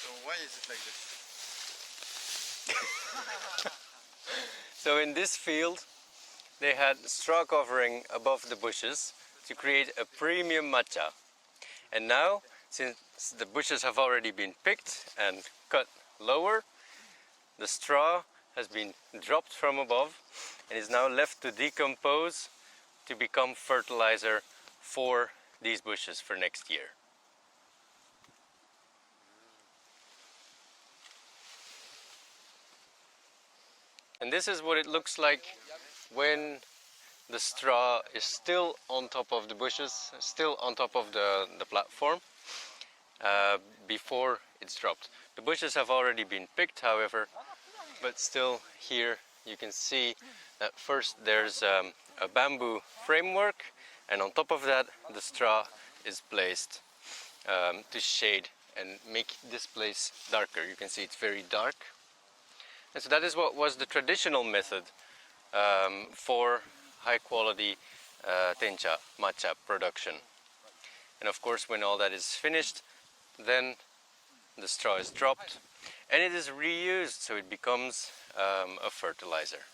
So why is it like this? So in this field, they had straw covering above the bushes to create a premium matcha. And now, since the bushes have already been picked and cut lower, the straw has been dropped from above and is now left to decompose to become fertilizer for these bushes for next year. And this is what it looks like when the straw is still on top of the bushes, still on top of the platform, before it's dropped. The bushes have already been picked, however, but still here you can see that first there's a bamboo framework, and on top of that the straw is placed to shade and make this place darker. You can see it's very dark. And so that is what was the traditional method for high quality tencha matcha production. And of course, when all that is finished, then the straw is dropped and it is reused, so it becomes a fertilizer.